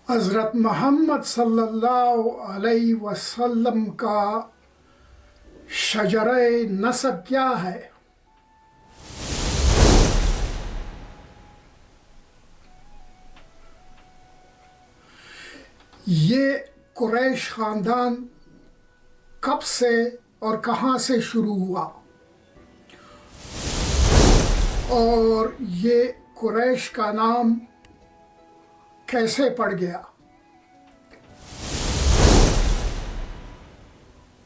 حضرت محمد صلی اللہ علیہ وسلم کا شجرہ نسب کیا ہے؟ یہ قریش خاندان کب سے اور کہاں سے شروع ہوا اور یہ قریش کا نام کیسے پڑ گیا؟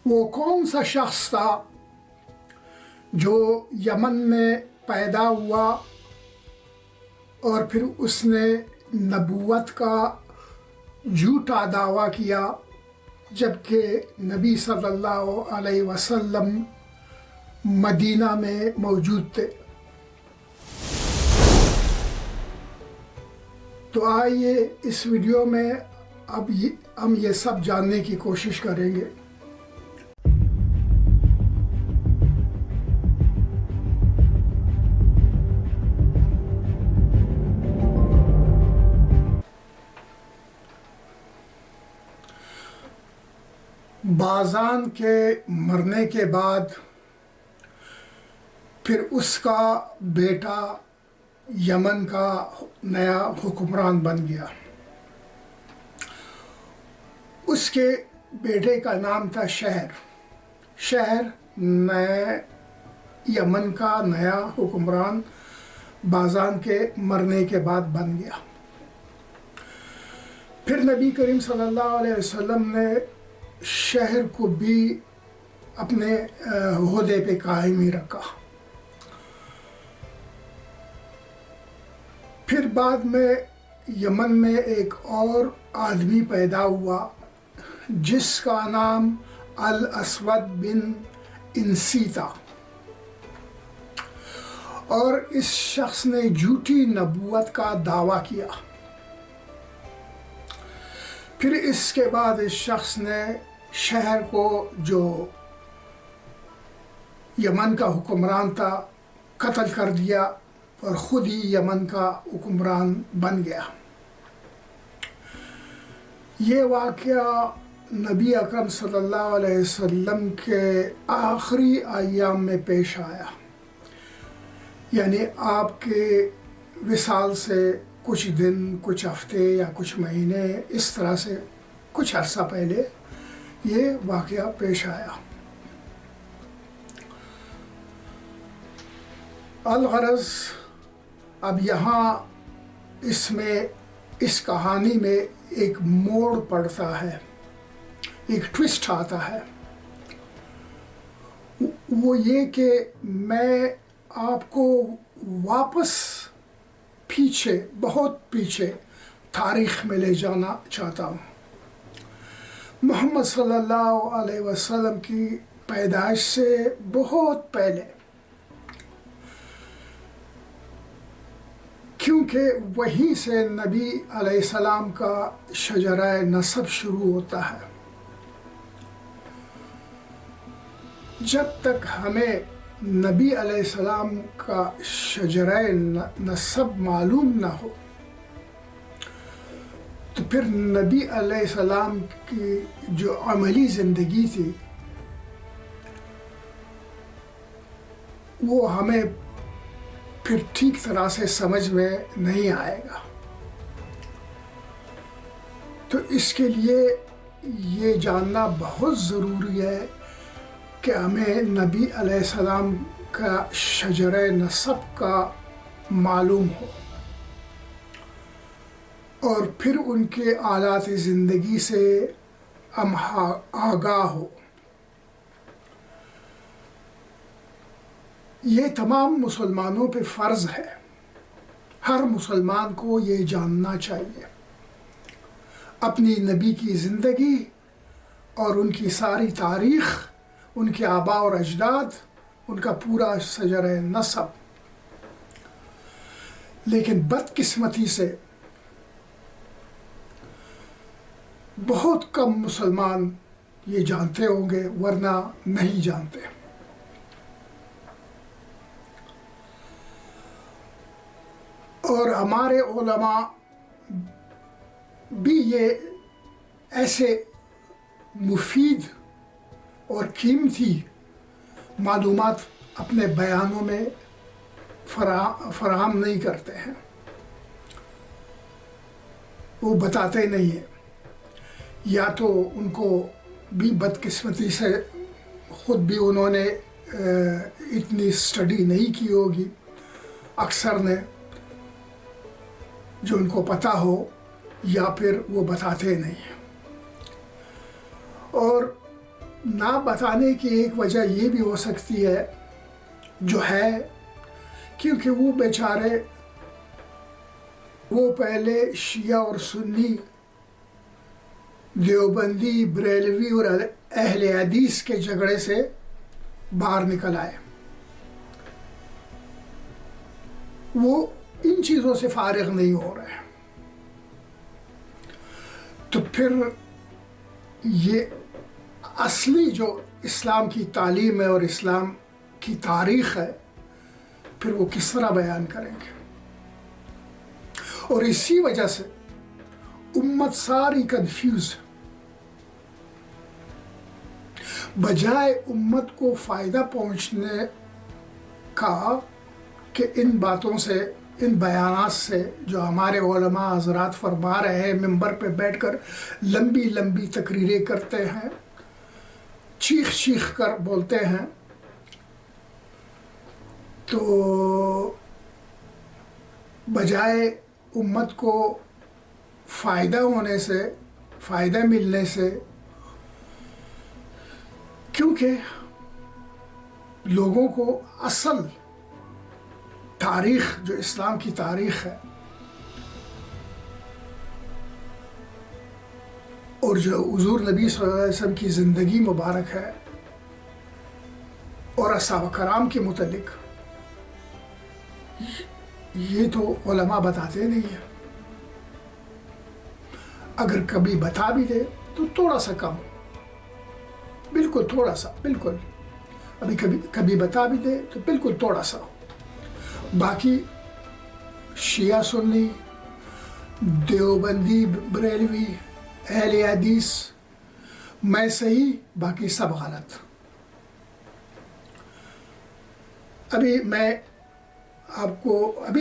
وہ کون سا شخص تھا جو یمن میں پیدا ہوا اور پھر اس نے نبوت کا جھوٹا دعویٰ کیا جبکہ نبی صلی اللہ علیہ وسلم مدینہ میں موجود تھے؟ تو آئیے اس ویڈیو میں اب ہم یہ سب جاننے کی کوشش کریں گے۔ بازان کے مرنے کے بعد پھر اس کا بیٹا یمن کا نیا حکمران بن گیا۔ اس کے بیٹے کا نام تھا شہر یمن کا نیا حکمران بازان کے مرنے کے بعد بن گیا۔ پھر نبی کریم صلی اللہ علیہ وسلم نے شہر کو بھی اپنے عہدے پہ قائم ہی رکھا۔ پھر بعد میں یمن میں ایک اور آدمی پیدا ہوا جس کا نام الاسود بن انسی تھا، اور اس شخص نے جھوٹی نبوت کا دعویٰ کیا۔ پھر اس کے بعد اس شخص نے شہر کو، جو یمن کا حکمران تھا، قتل کر دیا اور خود ہی یمن کا حکمران بن گیا۔ یہ واقعہ نبی اکرم صلی اللہ علیہ وسلم کے آخری ایام میں پیش آیا، یعنی آپ کے وصال سے کچھ دن، کچھ ہفتے یا کچھ مہینے، اس طرح سے کچھ عرصہ پہلے یہ واقعہ پیش آیا۔ الغرض اب یہاں اس کہانی میں ایک موڑ پڑتا ہے، ایک ٹوسٹ آتا ہے۔ وہ یہ کہ میں آپ کو واپس پیچھے، بہت پیچھے تاریخ میں لے جانا چاہتا ہوں۔ محمد صلی اللہ علیہ وسلم کی پیدائش سے بہت پہلے، کیونکہ وہیں سے نبی علیہ السلام کا شجرہ نسب شروع ہوتا ہے۔ جب تک ہمیں نبی علیہ السلام کا شجرہ نسب معلوم نہ ہو تو پھر نبی علیہ السلام کی جو عملی زندگی تھی وہ ہمیں پھر ٹھیک طرح سے سمجھ میں نہیں آئے گا۔ تو اس کے لیے یہ جاننا بہت ضروری ہے کہ ہمیں نبی علیہ السلام کا شجرہ نسب کا معلوم ہو اور پھر ان کے حالات زندگی سے ہم آگاہ ہو۔ یہ تمام مسلمانوں پہ فرض ہے، ہر مسلمان کو یہ جاننا چاہیے۔ اپنی نبی کی زندگی اور ان کی ساری تاریخ، ان کے آباء اور اجداد، ان کا پورا شجرہ نسب۔ لیکن بدقسمتی سے بہت کم مسلمان یہ جانتے ہوں گے، ورنہ نہیں جانتے۔ اور ہمارے علماء بھی یہ ایسے مفید اور قیمتی معلومات اپنے بیانوں میں فراہم نہیں کرتے ہیں، وہ بتاتے نہیں ہیں، یا تو ان کو بھی بدقسمتی سے خود بھی انہوں نے اتنی اسٹڈی نہیں کی ہوگی اکثر نے جو ان کو پتہ ہو، یا پھر وہ بتاتے نہیں ہیں۔ اور نہ بتانے کی ایک وجہ یہ بھی ہو سکتی ہے جو ہے کیونکہ وہ بیچارے وہ پہلے شیعہ اور سنی، دیوبندی، بریلوی اور اہل حدیث کے جھگڑے سے باہر نکل آئے، وہ ان چیزوں سے فارغ نہیں ہو رہے، تو پھر یہ اصلی جو اسلام کی تعلیم ہے اور اسلام کی تاریخ ہے پھر وہ کس طرح بیان کریں گے؟ اور اسی وجہ سے امت ساری کنفیوز ہے۔ بجائے امت کو فائدہ پہنچنے کا کہ ان باتوں سے، ان بیانات سے جو ہمارے علماء حضرات فرما رہے ہیں، ممبر پہ بیٹھ کر لمبی لمبی تقریریں کرتے ہیں، چیخ چیخ کر بولتے ہیں، تو بجائے امت کو فائدہ ہونے سے، فائدہ ملنے سے، کیونکہ لوگوں کو اصل تاریخ جو اسلام کی تاریخ ہے اور جو حضور نبی صلی اللہ علیہ وسلم کی زندگی مبارک ہے اور اصحاب کرام کے متعلق، یہ تو علماء بتاتے نہیں ہیں۔ اگر کبھی بتا بھی دے تو تھوڑا سا کم، بالکل تھوڑا سا، بالکل ابھی کبھی بتا بھی دے تو بالکل تھوڑا سا، باقی شیعہ سنی، دیوبندی، بریلوی، اہل حدیث، میں صحیح باقی سب غلط۔ ابھی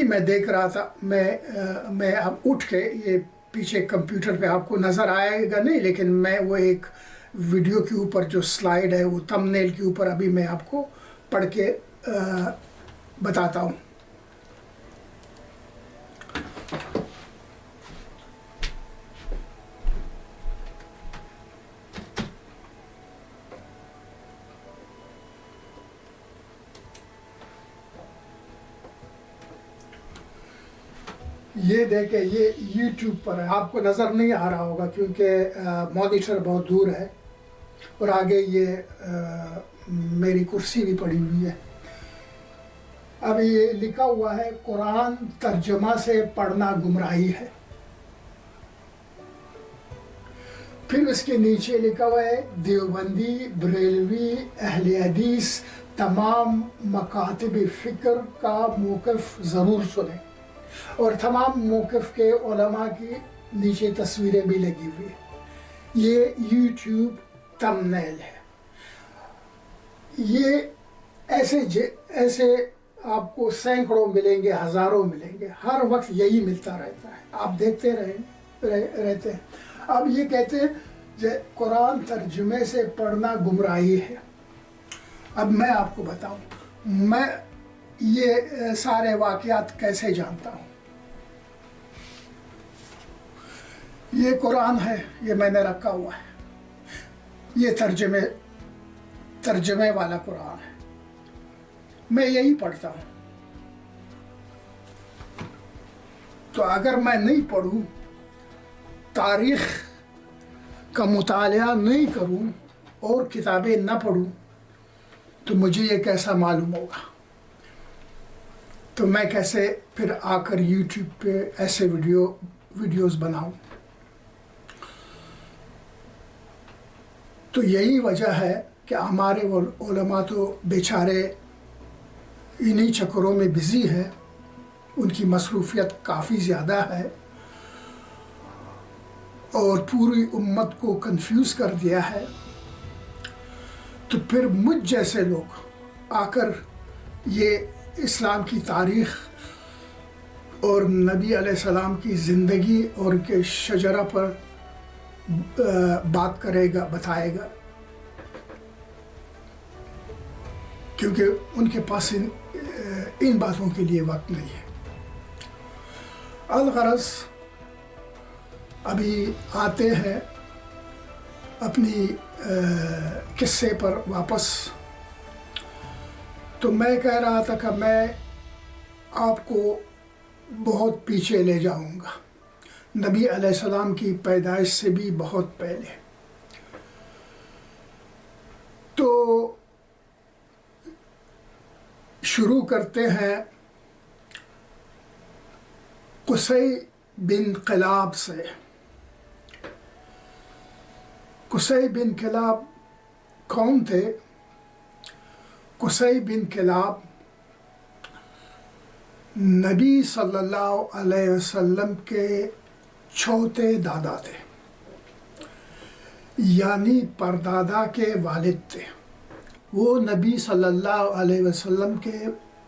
میں دیکھ رہا تھا، میں اب اٹھ کے، یہ پیچھے کمپیوٹر پہ آپ کو نظر آئے گا نہیں، لیکن میں وہ ایک ویڈیو کے اوپر جو سلائیڈ ہے وہ تھمبنیل کے اوپر ابھی میں آپ کو پڑھ کے بتاتا ہوں۔ یہ دیکھیں، یہ یوٹیوب پر ہے، آپ کو نظر نہیں آ رہا ہوگا کیونکہ مانیٹر بہت دور ہے، اور آگے یہ میری کرسی بھی پڑی ہوئی ہے۔ اب یہ لکھا ہوا ہے قرآن ترجمہ سے پڑھنا گمراہی ہے، پھر اس کے نیچے لکھا ہوا ہے دیوبندی، بریلوی، اہل حدیث تمام مکاتب فکر کا موقف ضرور سنیں، اور تمام موقف کے علماء کی نیچے تصویریں بھی لگی ہوئی ہیں۔ یہ یوٹیوب تھمبنیل ہے۔ یہ ایسے آپ کو سینکڑوں ملیں گے، ہزاروں ملیں گے، ہر وقت یہی ملتا رہتا ہے، آپ دیکھتے رہتے ہیں۔ اب یہ کہتے ہیں قرآن ترجمے سے پڑھنا گمراہی ہے۔ اب میں آپ کو بتاؤں، میں یہ سارے واقعات کیسے جانتا ہوں۔ یہ قرآن ہے، یہ میں نے رکھا ہوا ہے، یہ ترجمے والا قرآن ہے، میں یہی پڑھتا ہوں۔ تو اگر میں نہیں پڑھوں، تاریخ کا مطالعہ نہیں کروں اور کتابیں نہ پڑھوں تو مجھے یہ کیسا معلوم ہوگا؟ تو میں کیسے پھر آ کر یوٹیوب پہ ایسے ویڈیوز بناؤں؟ تو یہی وجہ ہے کہ ہمارے علماء تو بیچارے انہی چکروں میں بزی ہے، ان کی مصروفیت کافی زیادہ ہے، اور پوری امت کو کنفیوز کر دیا ہے، تو پھر مجھ جیسے لوگ آ کر یہ اسلام کی تاریخ اور نبی علیہ السلام کی زندگی اور ان کے شجرہ پر بات کرے گا، بتائے گا، کیونکہ ان کے پاس ان باتوں کے لیے وقت نہیں ہے۔ الغرض ابھی آتے ہیں اپنی قصے پر واپس۔ تو میں کہہ رہا تھا کہ میں آپ کو بہت پیچھے لے جاؤں گا، نبی علیہ السلام کی پیدائش سے بھی بہت پہلے۔ تو شروع کرتے ہیں قصی بن کلاب سے۔ قصی بن کلاب کون تھے؟ قصی بن کلاب نبی صلی اللہ علیہ وسلم کے چوتھے دادا تھے، یعنی پردادا کے والد تھے۔ وہ نبی صلی اللہ علیہ وسلم کے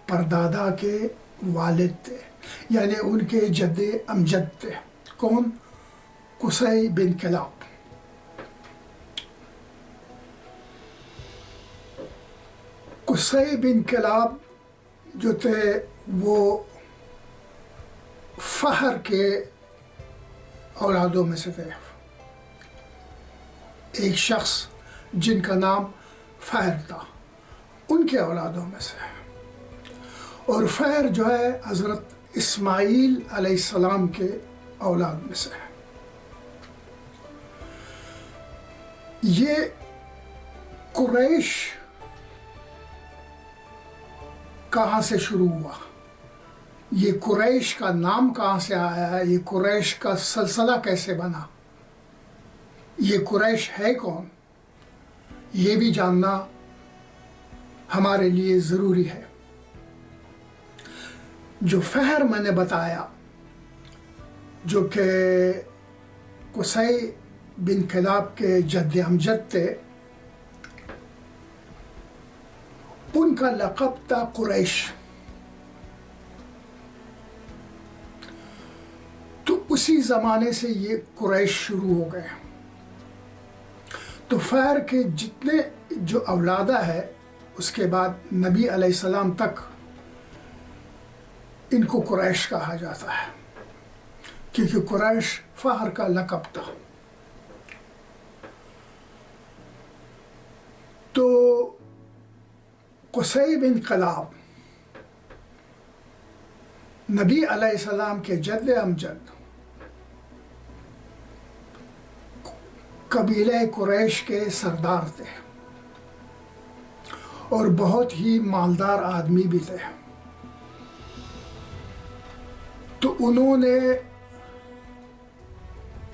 پردادا کے والد تھے، یعنی ان کے جد امجد تھے۔ کون؟ قصی بن کلاب۔ قصی بن کلاب جو تھے وہ فہر کے اولادوں میں سے تھے۔ ایک شخص جن کا نام فہر تھا، ان کے اولادوں میں سے۔ اور فہر جو ہے حضرت اسماعیل علیہ السلام کے اولاد میں سے ہے۔ یہ قریش کہاں سے شروع ہوا؟ یہ قریش کا نام کہاں سے آیا ہے؟ یہ قریش کا سلسلہ کیسے بنا؟ یہ قریش ہے کون؟ یہ بھی جاننا ہمارے لیے ضروری ہے۔ جو فہر میں نے بتایا، جو کہ قصی بن کلاب کے جد امجد تھے، ان کا لقب تھا قریش۔ تو اسی زمانے سے یہ قریش شروع ہو گئے۔ تو فہر کے جتنے جو اولادہ ہے، اس کے بعد نبی علیہ السلام تک ان کو قریش کہا جاتا ہے، کیونکہ قریش فہر کا لقب تھا۔ تو قصی بن کلاب نبی علیہ السلام کے جد امجد، قبیلہ قریش کے سردار تھے اور بہت ہی مالدار آدمی بھی تھے۔ تو انہوں نے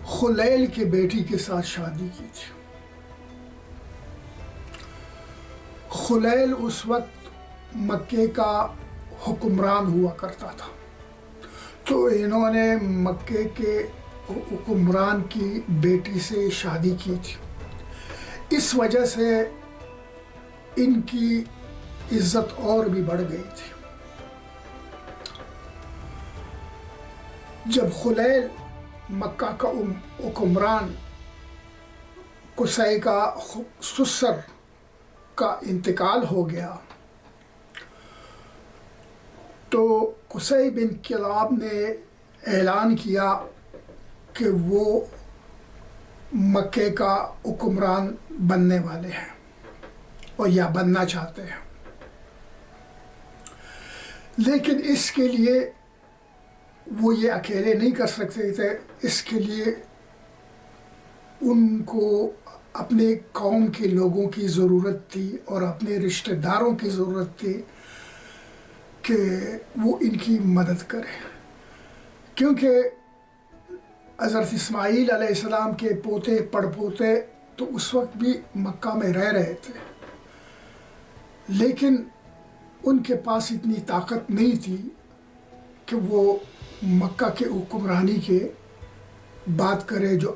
خلیل کی بیٹی کے ساتھ شادی کی تھی۔ خلیل اس وقت مکے کا حکمران ہوا کرتا تھا۔ تو انہوں نے مکے کے حکمران کی بیٹی سے شادی کی تھی۔ اس وجہ سے ان کی عزت اور بھی بڑھ گئی تھی۔ جب خلیل مکہ کا حکمران قصی کا سسر کا انتقال ہو گیا، تو قصی بن کلاب نے اعلان کیا کہ وہ مکے کا حکمران بننے والے ہیں اور یا بننا چاہتے ہیں۔ لیکن اس کے لیے وہ یہ اکیلے نہیں کر سکتے تھے، اس کے لیے ان کو اپنے قوم کے لوگوں کی ضرورت تھی اور اپنے رشتہ داروں کی ضرورت تھی کہ وہ ان کی مدد کرے، کیونکہ حضرت اسماعیل علیہ السلام کے پوتے پڑ پوتے تو اس وقت بھی مکہ میں رہ رہے تھے، لیکن ان کے پاس اتنی طاقت نہیں تھی کہ وہ مکہ کے حکمرانی کے بات کرے جو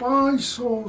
500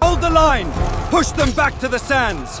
Hold the line! Push them back to the sands!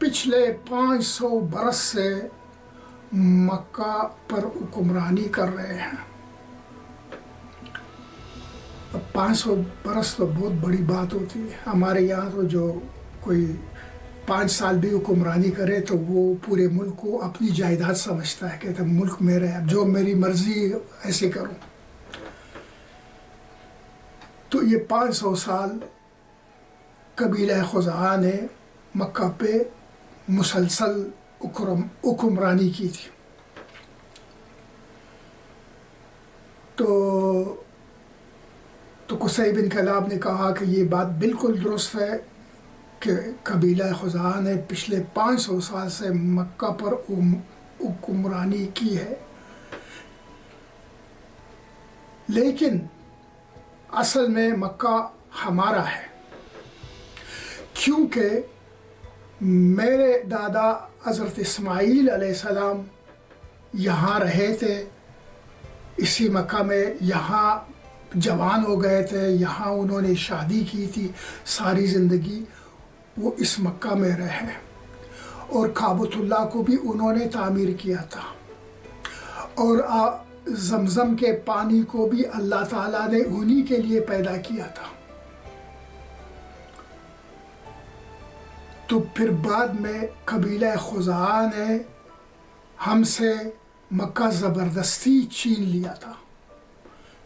پچھلے 500 برس سے مکہ پر حکمرانی کر رہے ہیں. اب 500 برس تو بہت بڑی بات ہوتی ہے. ہمارے یہاں تو جو کوئی 5 سال بھی حکمرانی کرے تو وہ پورے ملک کو اپنی جائیداد سمجھتا ہے, کہتے ہیں ملک میرا ہے, جو میری مرضی ایسے کروں. تو یہ 500 سال قبیلہ خزاعہ نے مکہ پہ مسلسل حکمرانی کی تھی. تو قصی بن کلاب نے کہا کہ یہ بات بالکل درست ہے کہ قبیلہ خزاعہ نے پچھلے 500 سال سے مکہ پر حکمرانی کی ہے, لیکن اصل میں مکہ ہمارا ہے, کیونکہ میرے دادا حضرت اسماعیل علیہ السلام یہاں رہے تھے, اسی مکہ میں یہاں جوان ہو گئے تھے, یہاں انہوں نے شادی کی تھی, ساری زندگی وہ اس مکہ میں رہے, اور کعبۃ اللہ کو بھی انہوں نے تعمیر کیا تھا, اور زمزم کے پانی کو بھی اللہ تعالیٰ نے انہی کے لیے پیدا کیا تھا. تو پھر بعد میں قبیلہ خزاعہ نے ہم سے مکہ زبردستی چھین لیا تھا,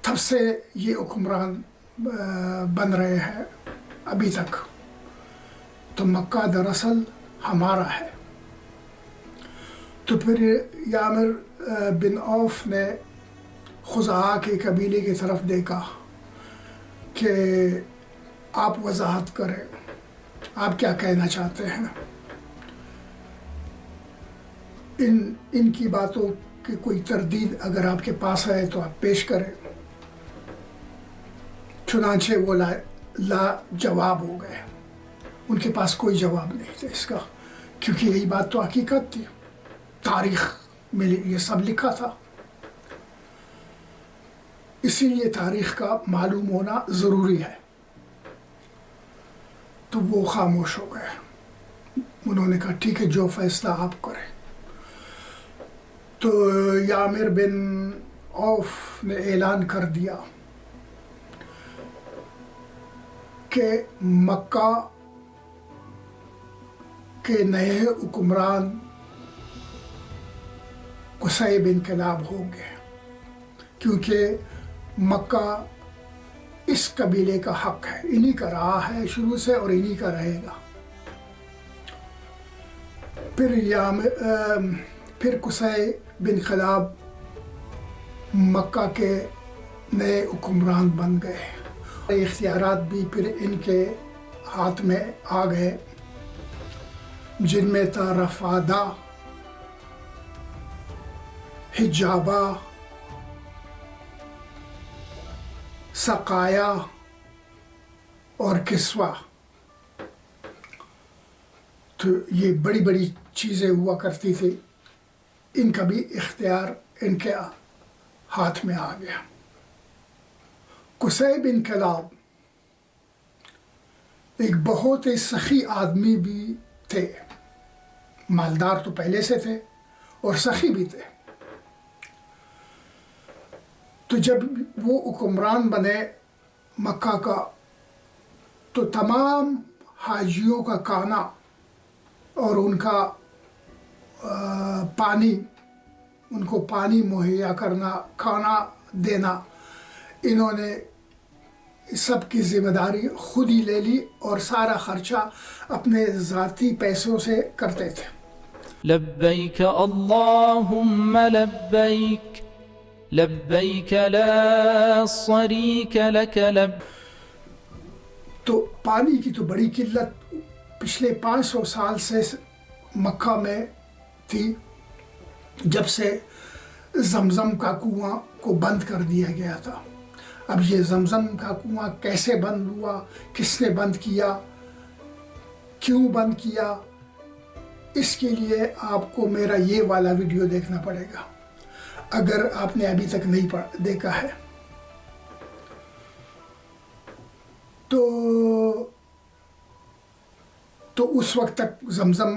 تب سے یہ حکمران بن رہے ہیں ابھی تک. تو مکہ دراصل ہمارا ہے. تو پھر یامر بن عوف نے خزاعہ کے قبیلے کی طرف دیکھا کہ آپ وضاحت کریں, آپ کیا کہنا چاہتے ہیں, ان کی باتوں کی کوئی تردید اگر آپ کے پاس ہے تو آپ پیش کریں. چنانچہ وہ لا جواب ہو گئے, ان کے پاس کوئی جواب نہیں تھا اس کا, کیونکہ یہی بات تو حقیقت تھی, تاریخ میں یہ سب لکھا تھا, اسی لیے تاریخ کا معلوم ہونا ضروری ہے. تو وہ خاموش ہو گئے, انہوں نے کہا ٹھیک ہے جو فیصلہ آپ کریں. تو یامر بن عوف نے اعلان کر دیا کہ مکہ کے نئے حکمران قصی بن کلاب ہوں گے, کیونکہ مکہ اس قبیلے کا حق ہے, انہی کا رہا ہے شروع سے اور انہی کا رہے گا. پھر قصی بن کلاب مکہ کے نئے حکمران بن گئے. اختیارات بھی پھر ان کے ہاتھ میں آ گئے, جن میں تھا رفادہ, حجابہ, سقایا اور کسوہ. تو یہ بڑی بڑی چیزیں ہوا کرتی تھی, ان کا بھی اختیار ان کے ہاتھ میں آ گیا. قصی بن کلاب ایک بہت ہی سخی آدمی بھی تھے, مالدار تو پہلے سے تھے اور سخی بھی تھے. تو جب وہ حکمران بنے مکہ کا, تو تمام حاجیوں کا کھانا اور ان کا پانی, ان کو پانی مہیا کرنا, کھانا دینا, انہوں نے سب کی ذمہ داری خود ہی لے لی, اور سارا خرچہ اپنے ذاتی پیسوں سے کرتے تھے. لبیک اللہم لبیک لبیک لا شریک لک لب. تو پانی کی تو بڑی قلت پچھلے 500 سال سے مکہ میں تھی, جب سے زمزم کا کنواں کو بند کر دیا گیا تھا. اب یہ زمزم کا کنواں کیسے بند ہوا, کس نے بند کیا, کیوں بند کیا, اس کے لیے آپ کو میرا یہ والا ویڈیو دیکھنا پڑے گا اگر آپ نے ابھی تک نہیں دیکھا ہے. تو اس وقت تک زمزم